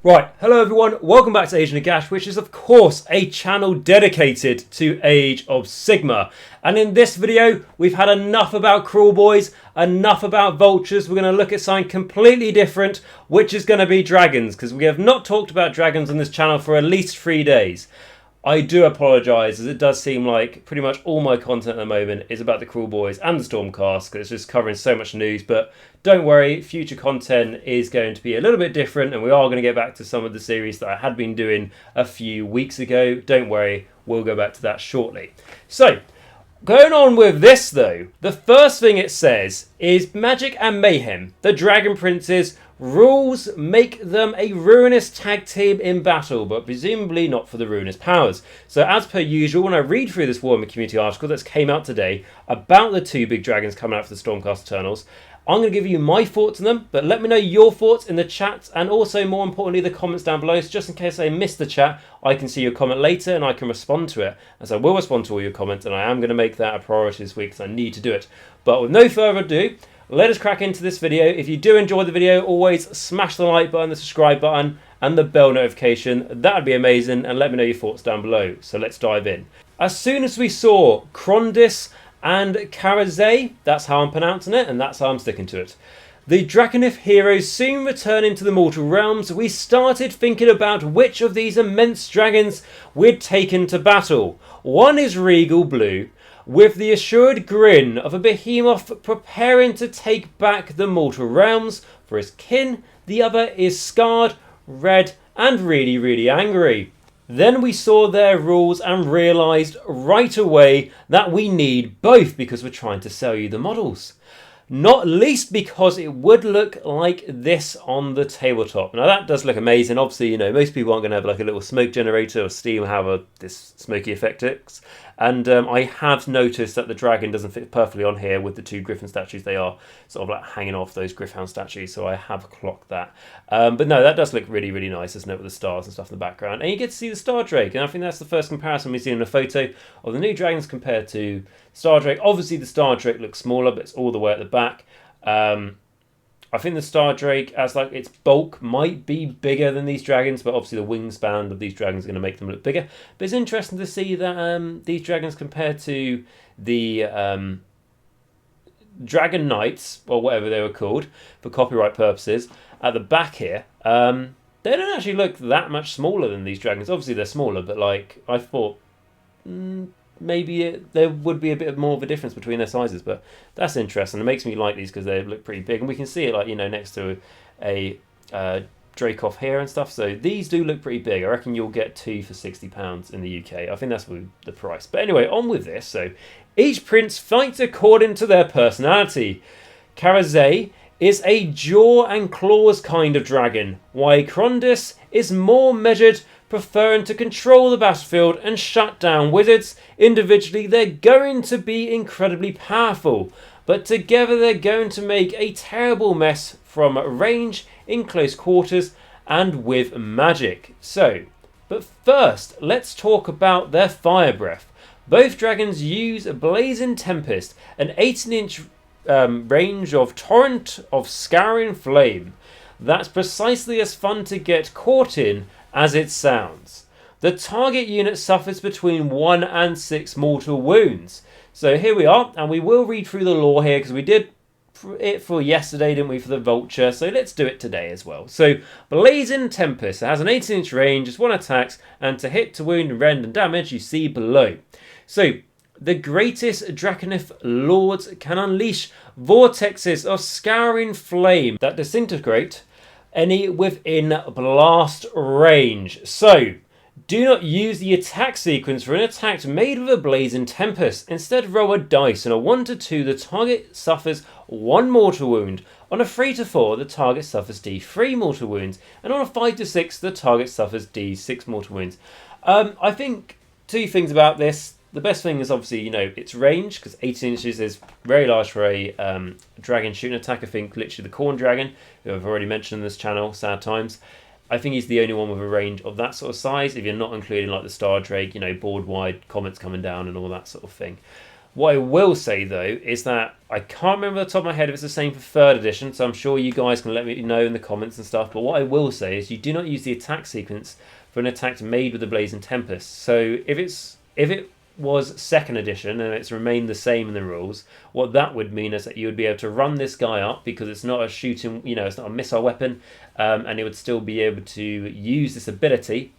Right, hello everyone, welcome back to Age of Nagash, which is of course a channel dedicated to Age of Sigmar. And in this video, we've had enough about cruel boys, enough about vultures. We're going to look at something completely different, which is going to be dragons, because we have not talked about dragons on this channel for at least 3 days. I do apologise, as it does seem like pretty much all my content at the moment is about the Cruel Boys and the Stormcast, because it's just covering so much news. But don't worry, future content is going to be a little bit different, and we are going to get back to some of the series that I had been doing a few weeks ago. Don't worry, we'll go back to that shortly. So, going on with this though, the first thing it says is Magic and Mayhem, the Dragon Princes. Rules make them a Ruinous tag team in battle, but presumably not for the Ruinous powers. So as per usual, when I read through this Warhammer community article that's came out today about the two big dragons coming out for the Stormcast Eternals, I'm going to give you my thoughts on them, but let me know your thoughts in the chat, and also more importantly the comments down below, so just in case I missed the chat, I can see your comment later and I can respond to it, as I will respond to all your comments, and I am going to make that a priority this week because I need to do it. But with no further ado, let us crack into this video. If you do enjoy the video, always smash the like button, the subscribe button, and the bell notification. That would be amazing, and let me know your thoughts down below. So let's dive in. As soon as we saw Crondis and Karazhai, that's how I'm pronouncing it, and that's how I'm sticking to it, the Draconif heroes soon returning to the mortal realms, we started thinking about which of these immense dragons we'd taken to battle. One is Regal Blue, with the assured grin of a behemoth preparing to take back the mortal realms for his kin. The other is scarred, red, and really angry. Then we saw their rules and realised right away that we need both because we're trying to sell you the models. Not least because it would look like this on the tabletop. Now that does look amazing. Obviously, you know, most people aren't going to have like a little smoke generator or steam however this smoky effect is. And I have noticed that the dragon doesn't fit perfectly on here with the two griffin statues. They are sort of like hanging off those Griffhound statues, so I have clocked that. But no, that does look really nice, isn't it, with the stars and stuff in the background. And you get to see the Star Drake, and I think that's the first comparison we've seen in a photo of the new dragons compared to Star Drake. Obviously, the Star Drake looks smaller, but it's all the way at the back. I think the Star Drake, as like its bulk, might be bigger than these dragons, but obviously the wingspan of these dragons is going to make them look bigger. But it's interesting to see that these dragons compared to the Dragon Knights, or whatever they were called, for copyright purposes, at the back here, they don't actually look that much smaller than these dragons. Obviously they're smaller, but like I thought maybe there would be a bit more of a difference between their sizes, but that's interesting. It makes me like these because they look pretty big, and we can see it like, you know, next to a Dracoff here and stuff. So these do look pretty big. I reckon you'll get 2 for £60 in the UK. I think that's the price. But anyway, on with this. So each prince fights according to their personality. Karazhai is a jaw and claws kind of dragon, while Crondis is more measured, preferring to control the battlefield and shut down wizards. Individually, they're going to be incredibly powerful, but together they're going to make a terrible mess from range, in close quarters, and with magic. So, but first, let's talk about their fire breath. Both dragons use Blazing Tempest, an 18-inch range of torrent of scouring flame. That's precisely as fun to get caught in as it sounds. The target unit suffers between 1 and 6 mortal wounds. So here we are, and we will read through the lore here because we did it for yesterday, didn't we, for the Vulture? So let's do it today as well. So Blazing Tempest, it has an 18-inch range, it's 1 attacks, and to hit, to wound, rend, and damage you see below. So the greatest Draconif lords can unleash vortexes of scouring flame that disintegrate any within blast range. So do not use the attack sequence for an attack made with a Blazing Tempest. Instead, roll a dice. On a 1 to 2, the target suffers 1 mortal wound. On a 3 to 4, the target suffers D3 mortal wounds. And on a 5 to 6, the target suffers D6 mortal wounds. I think 2 things about this. The best thing is obviously, you know, its range, because 18 inches is very large for a dragon shooting attack. I think literally the Corn Dragon, who I've already mentioned in this channel, sad times, I think he's the only one with a range of that sort of size, if you're not including like the Star Drake, you know, board wide, comets coming down and all that sort of thing. What I will say though is that I can't remember off the top of my head if it's the same for 3rd edition, so I'm sure you guys can let me know in the comments and stuff. But what I will say is you do not use the attack sequence for an attack made with the Blazing Tempest. So if it was 2nd edition and it's remained the same in the rules, what that would mean is that you would be able to run this guy up because it's not a shooting, it's not a missile weapon, and it would still be able to use this ability.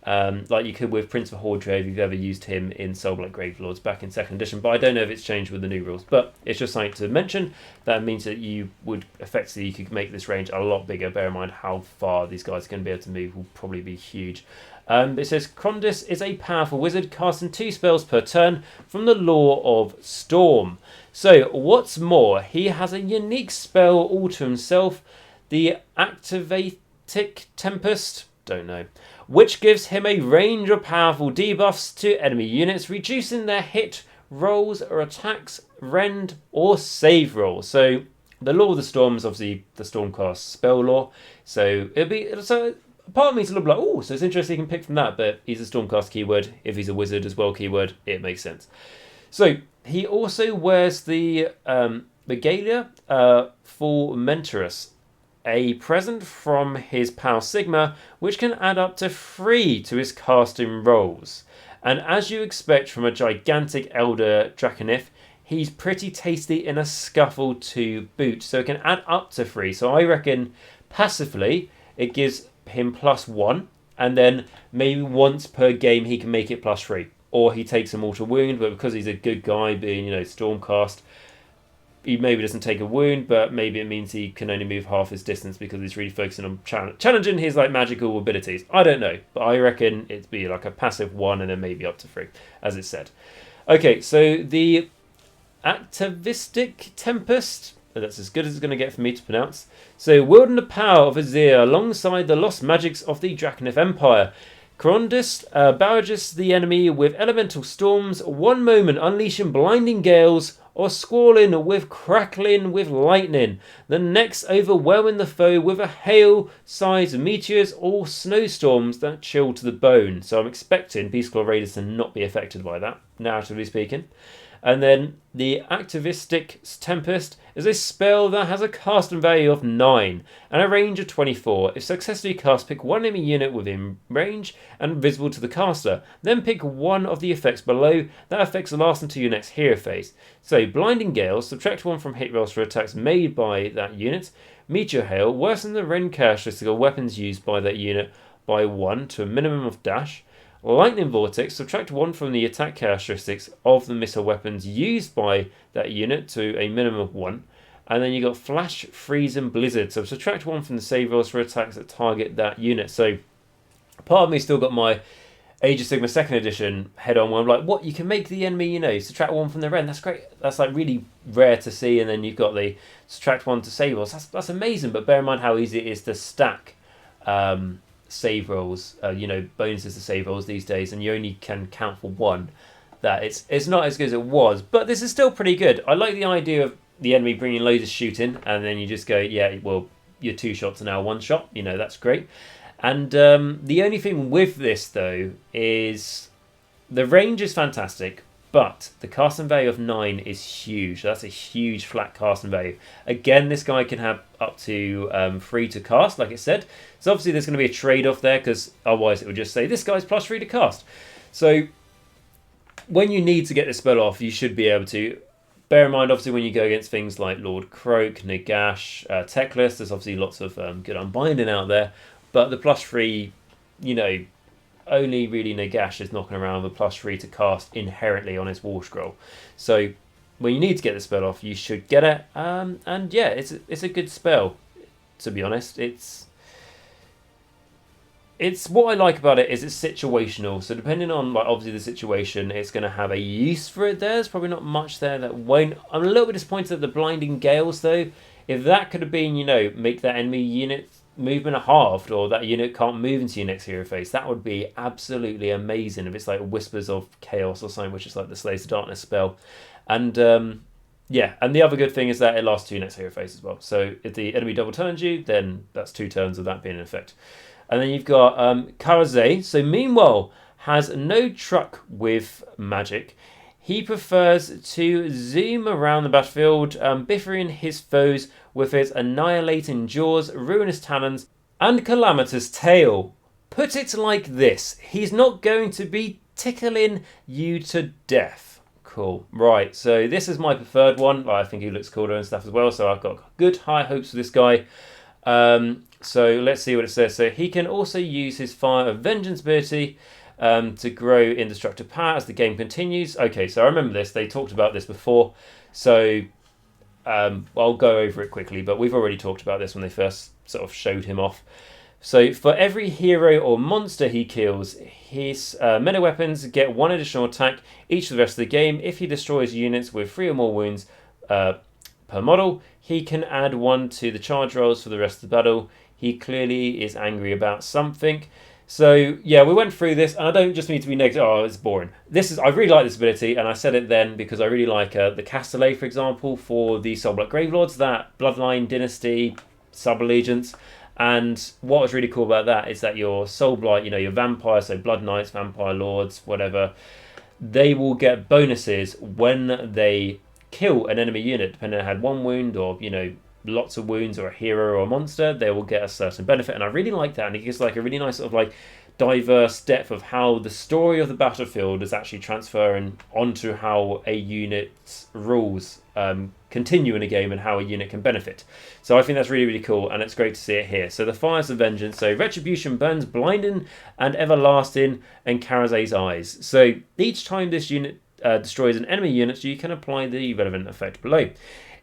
Like you could with Prince of Hordre if you've ever used him in Soulblight Gravelords back in 2nd edition, but I don't know if it's changed with the new rules. But it's just something to mention. That means that you could make this range a lot bigger. Bear in mind how far these guys are going to be able to move will probably be huge. It says Crondis is a powerful wizard casting 2 spells per turn from the Law of Storm. So what's more, he has a unique spell all to himself, the Activatic Tempest. Don't know. Which gives him a range of powerful debuffs to enemy units, reducing their hit rolls or attacks, rend or save rolls. So the Law of the Storm is obviously the Stormcast spell law. So part of me is a little like, oh, so it's interesting you can pick from that, but he's a Stormcast keyword. If he's a wizard as well keyword, it makes sense. So he also wears the Regalia for Mentorus, a present from his pal Sigmar, which can add up to 3 to his casting rolls. And as you expect from a gigantic Elder Draconif, he's pretty tasty in a scuffle to boot, so it can add up to 3. So I reckon passively it gives him +1, and then maybe once per game he can make it +3. Or he takes a mortal wound, but because he's a good guy, being Stormcast, he maybe doesn't take a wound, but maybe it means he can only move half his distance because he's really focusing on challenging his magical abilities. I don't know, but I reckon it'd be like a passive 1 and then maybe up to 3, as it said. Okay, so the Activistic Tempest, that's as good as it's going to get for me to pronounce. So wielding the power of Azir alongside the lost magics of the Draconif Empire, Crondis barrages the enemy with elemental storms, one moment unleashing blinding gales, or squalling with crackling with lightning, the next overwhelming the foe with a hail-sized meteors or snowstorms that chill to the bone. So I'm expecting Beastclaw Raiders to not be affected by that, narratively speaking. And then the Activistic Tempest is a spell that has a casting value of 9 and a range of 24. If successfully cast, pick one enemy unit within range and visible to the caster. Then pick one of the effects below that affects the last until your next hero phase. So Blinding Gale, subtract 1 from hit rolls for attacks made by that unit. Meteor Hail, worsen the rend characteristic of weapons used by that unit by 1 to a minimum of dash. Lightning Vortex, subtract 1 from the attack characteristics of the missile weapons used by that unit to a minimum of 1. And then you got Flash, Freeze and Blizzard, so subtract 1 from the save rolls for attacks that target that unit. So part of me still got my Age of Sigmar 2nd edition head on where I'm like, what, you can make the enemy, subtract 1 from the rend. That's great. That's really rare to see. And then you've got the subtract 1 to save rolls. That's amazing, but bear in mind how easy it is to stack save rolls, bonuses to save rolls these days, and you only can count for 1. That it's not as good as it was, but this is still pretty good. I like the idea of the enemy bringing loads of shooting, and then you just go, yeah, well, your 2 shots are now 1 shot. That's great. And the only thing with this though is the range is fantastic, but the casting value of 9 is huge. That's a huge flat casting value. Again, this guy can have up to 3 to cast, like it said. So obviously there's going to be a trade-off there, because otherwise it would just say, this guy's +3 to cast. So when you need to get this spell off, you should be able to. Bear in mind, obviously, when you go against things like Lord Croak, Nagash, Teclis, there's obviously lots of good unbinding out there. But the +3, only really Nagash is knocking around with a +3 to cast inherently on his War Scroll. So when you need to get the spell off, you should get it. And yeah, it's a good spell, to be honest. It's what I like about it is it's situational. So depending on obviously the situation, it's going to have a use for it. There's probably not much there that won't. I'm a little bit disappointed at the Blinding Gales though. If that could have been, make that enemy unit movement halved, or that unit can't move into your next hero phase, that would be absolutely amazing. If it's like Whispers of Chaos or something, which is like the Slaves of Darkness spell. And yeah, and the other good thing is that it lasts 2 next hero phase as well. So if the enemy double turns you, then that's 2 turns of that being in effect. And then you've got Karazhai. So meanwhile, has no truck with magic. He prefers to zoom around the battlefield, biffering his foes with his annihilating jaws, ruinous talons, and calamitous tail. Put it like this, he's not going to be tickling you to death. Cool. Right, so this is my preferred one. I think he looks cooler and stuff as well, so I've got good high hopes for this guy. So let's see what it says. So he can also use his Fire of Vengeance ability to grow in destructive power as the game continues. Okay, so I remember this. They talked about this before. So I'll go over it quickly, but we've already talked about this when they first sort of showed him off. So for every hero or monster he kills, his melee weapons get 1 additional attack each for the rest of the game. If he destroys units with 3 or more wounds per model, he can add 1 to the charge rolls for the rest of the battle. He clearly is angry about something. So yeah, we went through this, and I don't just mean to be negative. Oh, it's boring. I really like this ability, and I said it then because I really like the Castellet, for example, for the Soulblight Gravelords, that Bloodline Dynasty sub-allegiance. And what was really cool about that is that your Soulblight, your vampires, so Blood Knights, Vampire Lords, whatever, they will get bonuses when they kill an enemy unit, depending on if they had 1 wound or, lots of wounds, or a hero or a monster, they will get a certain benefit. And I really like that, and it gives like a really nice sort of like diverse depth of how the story of the battlefield is actually transferring onto how a unit's rules continue in a game and how a unit can benefit. So I think that's really, really cool, and it's great to see it here. So the Fires of Vengeance. So Retribution burns blinding and everlasting and Karazhai's eyes. So each time this unit destroys an enemy unit, you can apply the relevant effect below.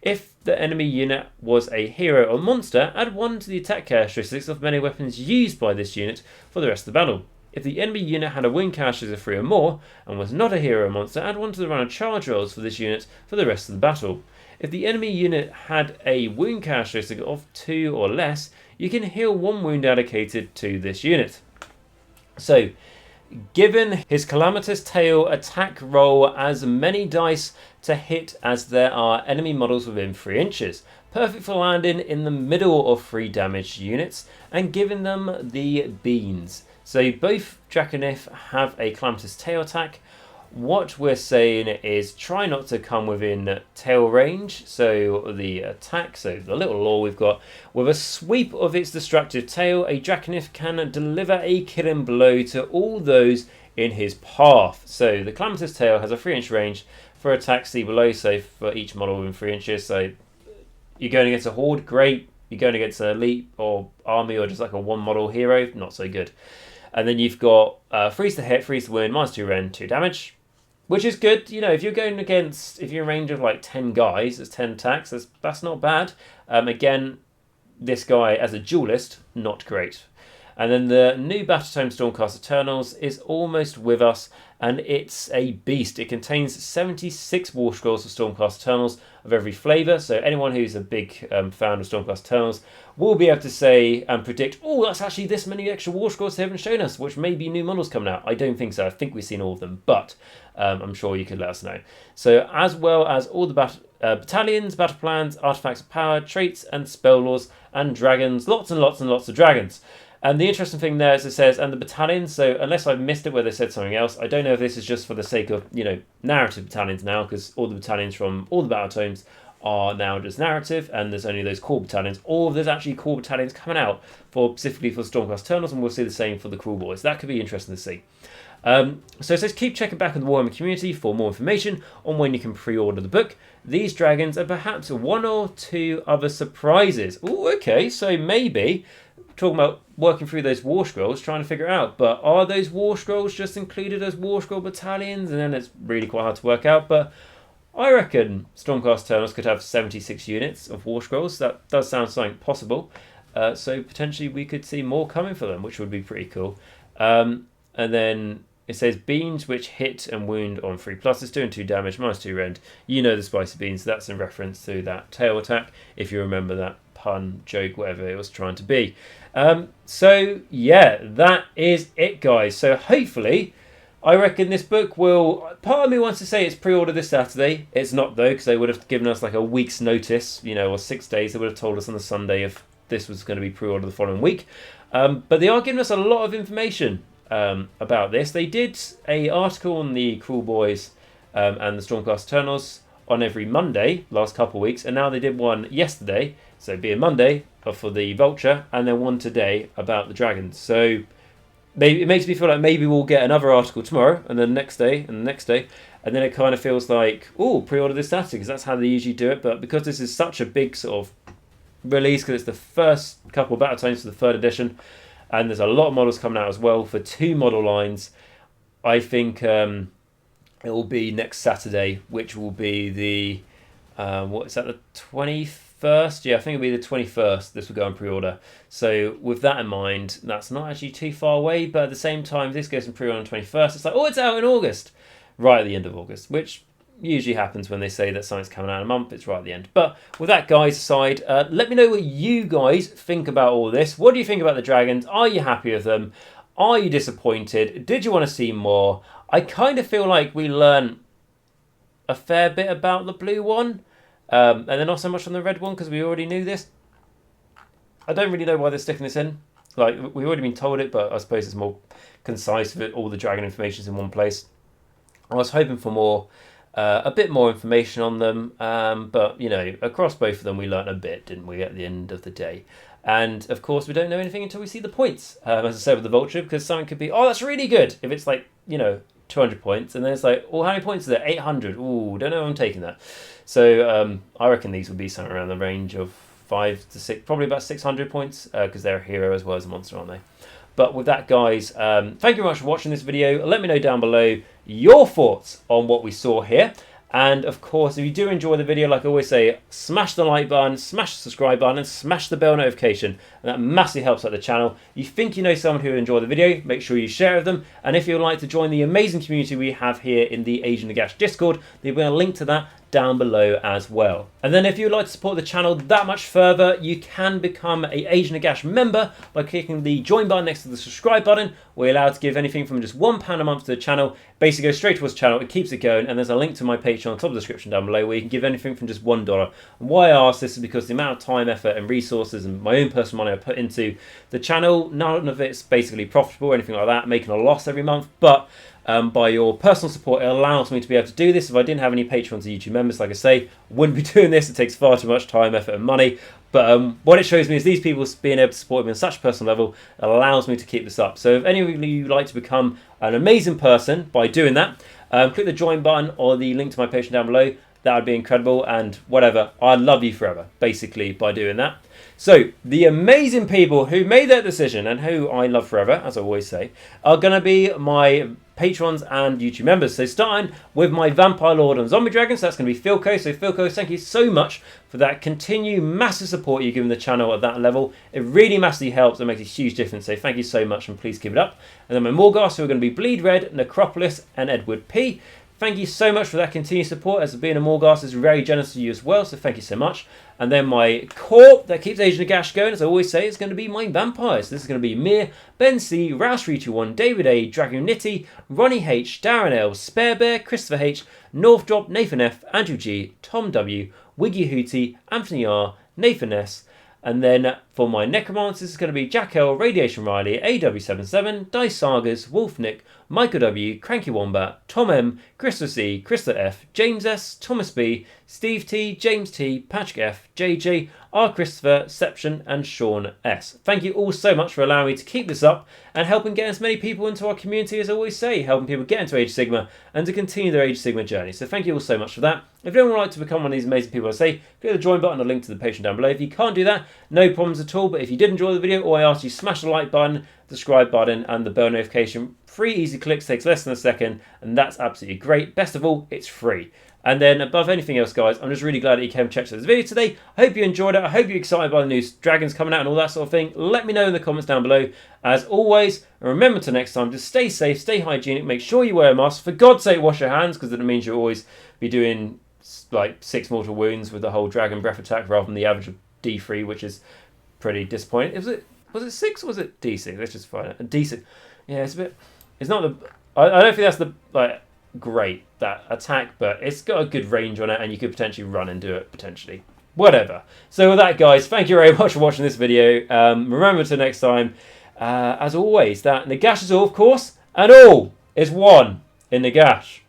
If the enemy unit was a hero or monster, add 1 to the attack characteristics of melee weapons used by this unit for the rest of the battle. If the enemy unit had a wound characteristic of 3 or more, and was not a hero or monster, add 1 to the round of charge rolls for this unit for the rest of the battle. If the enemy unit had a wound characteristic of 2 or less, you can heal 1 wound allocated to this unit. So, given his Calamitous Tail attack roll as many dice to hit as there are enemy models within 3 inches. Perfect for landing in the middle of 3 damaged units and giving them the beans. So both Jacq.l have a Calamitous Tail attack. What we're saying is try not to come within tail range. So the attack, so the little lore we've got, with a sweep of its destructive tail, a Jacq.l can deliver a killing blow to all those in his path. So the Calamitous Tail has a 3-inch range for attacks see below, so for each model within 3 inches. So you're going against a horde, great. You're going against an elite or army or just like a 1 model hero, not so good. And then you've got freeze to hit, freeze to wound, -2 rend, 2 damage. Which is good, if you're going against, if you're in range of like 10 guys, there's 10 attacks, that's not bad. Again, this guy as a duelist, not great. And then the new Battle Tome Stormcast Eternals is almost with us, and it's a beast. It contains 76 War Scrolls of Stormcast Eternals of every flavour, so anyone who's a big fan of Stormcast Eternals will be able to say and predict, oh, that's actually this many extra War Scrolls they haven't shown us, which may be new models coming out. I don't think so. I think we've seen all of them, but I'm sure you could let us know. So as well as all the battalions, battle plans, artifacts of power, traits and spell laws, and dragons, lots and lots and lots of dragons. And the interesting thing there is it says, and the battalions, so unless I've missed it where they said something else, I don't know if this is just for the sake of, narrative battalions now, because all the battalions from all the battle tomes are now just narrative, and there's only those core battalions, or there's actually core battalions coming out specifically for Stormcast Eternals, and we'll see the same for the Kruleboyz. That could be interesting to see. So it says keep checking back on the Warhammer community for more information on when you can pre-order the book. These dragons are perhaps 1 or 2 other surprises. Oh, okay, so maybe talking about working through those War Scrolls, trying to figure it out. But are those War Scrolls just included as War Scroll battalions? And then it's really quite hard to work out. But I reckon Stormcast Eternals could have 76 units of War Scrolls. That does sound something possible. So potentially we could see more coming for them, which would be pretty cool. And then it says beans which hit and wound on 3+, 2 and 2 damage, -2 rend. You know the spicy beans. That's in reference to that tail attack, if you remember that pun, joke, whatever it was trying to be. So yeah, that is it, guys. So hopefully, I reckon this book will, part of me wants to say it's pre-ordered this Saturday. It's not though, because they would have given us like a week's notice, or 6 days. They would have told us on the Sunday if this was going to be pre-ordered the following week. But they are giving us a lot of information about this. They did a article on the Kruleboyz and the Stormcast Eternals on every Monday last couple of weeks, and now they did one yesterday, so being Monday for the Vulture, and then one today about the Dragons. So maybe it makes me feel like maybe we'll get another article tomorrow, and then the next day, and the next day, and then it kind of feels like, oh, pre-order this Saturday, because that's how they usually do it. But because this is such a big sort of release, because it's the first couple of battle tomes for the 3rd edition, and there's a lot of models coming out as well for 2 model lines, I think it will be next Saturday, which will be the what is that, the 21st? Yeah, I think it'll be the 21st. This will go on pre-order. So with that in mind, that's not actually too far away, but at the same time, this goes on pre-order on the 21st. It's like, oh, it's out in August, right at the end of August, which usually happens when they say that something's coming out in a month. It's right at the end. But with that, guys, aside, let me know what you guys think about all this. What do you think about the Dragons? Are you happy with them? Are you disappointed? Did you want to see more? I kind of feel like we learned a fair bit about the blue one, and then not so much on the red one, because we already knew this. I don't really know why they're sticking this in. Like, we've already been told it, but I suppose it's more concise with it. All the dragon information is in one place. I was hoping for more, a bit more information on them, but, you know, across both of them we learnt a bit, didn't we, at the end of the day? And, of course, we don't know anything until we see the points, as I said with the Vulture, because something could be, oh, that's really good, if it's like, you know, 200 points, and then it's like, oh, how many points is there? 800. Ooh, don't know if I'm taking that. So I reckon these would be somewhere around the range of 5 to 6, probably about 600 points, because they're a hero as well as a monster, aren't they? But with that, guys, thank you very much for watching this video. Let me know down below your thoughts on what we saw here. And, of course, if you do enjoy the video, like I always say, smash the like button, smash the subscribe button, and smash the bell notification. And that massively helps out the channel. You think you know someone who will enjoy the video, make sure you share with them. And if you'd like to join the amazing community we have here in the Age of Nagash Discord, there'll be a link to that down below as well. And then if you'd like to support the channel that much further, you can become a Age of Nagash member by clicking the join button next to the subscribe button. We're allowed to give anything from just £1 a month to the channel. Basically goes straight towards the channel, it keeps it going, and there's a link to my Patreon on top of the description down below where you can give anything from just $1. And why I ask this is because the amount of time, effort and resources and my own personal money I put into the channel, none of it's basically profitable or anything like that, making a loss every month, but by your personal support, it allows me to be able to do this. If I didn't have any Patrons or YouTube members, like I say, I wouldn't be doing this. It takes far too much time, effort and money. But what it shows me is these people being able to support me on such a personal level allows me to keep this up. So if any of you would like to become an amazing person by doing that, click the join button or the link to my Patreon down below. That would be incredible, and whatever, I'd love you forever, basically, by doing that. So, the amazing people who made that decision, and who I love forever, as I always say, are going to be my patrons and YouTube members. So, starting with my Vampire Lord and Zombie Dragon, so that's going to be Filq. So, Filq, thank you so much for that continued massive support you've given the channel at that level. It really massively helps and makes a huge difference, so thank you so much, and please keep it up. And then my Morgasts, who are going to be Bleed Red, Necropolis, and Edward P. Thank you so much for that continued support, as being a Morghast is very generous to you as well, so thank you so much. And then my core that keeps Age of Nagash going, as I always say, is going to be my vampires. This is going to be Mir, Ben C, Rouse321, David A, Dragoonity, Ronni H, Darren L, SpareBear, Christopher H, Northdrop, Nathan F, Andrew G, Tom W, Wiggy Whooty, Anthony R, Nathan S. And then for my Necromancers, it's going to be Jacq.l, RadiationRiley, AW77, Dice Sagas, WolfNick, Michal W, Cranky Wombat, Tom M, Christopher C, Christopher F, James S, Thomas B, Steve T, James T, Patrick F, JJ, R Christopher, Sception, and Shaun S. Thank you all so much for allowing me to keep this up and helping get as many people into our community, as I always say, helping people get into Age of Sigmar and to continue their Age of Sigmar journey. So thank you all so much for that. If anyone would like to become one of these amazing people, I say, click the join button or link to the Patreon down below. If you can't do that, no problems at all. But if you did enjoy the video, all I ask you, smash the like button, the subscribe button, and the bell notification. 3 easy clicks, takes less than a second, and that's absolutely great. Best of all, it's free. And then above anything else, guys, I'm just really glad that you came and checked out this video today. I hope you enjoyed it. I hope you're excited by the new dragons coming out and all that sort of thing. Let me know in the comments down below. As always, remember to next time, just stay safe, stay hygienic, make sure you wear a mask. For God's sake, wash your hands, because it means you'll always be doing like 6 mortal wounds with the whole dragon breath attack rather than the average of D3, which is pretty disappointing. Was it 6 or was it D6? Let's just find it. D6. Yeah, it's a bit... It's not the... I don't think that's the... like great, that attack, but it's got a good range on it, and you could potentially run and do it, potentially. Whatever. So with that, guys, thank you very much for watching this video. Remember to next time, as always, that Nagash is all, of course, and all is one in Nagash.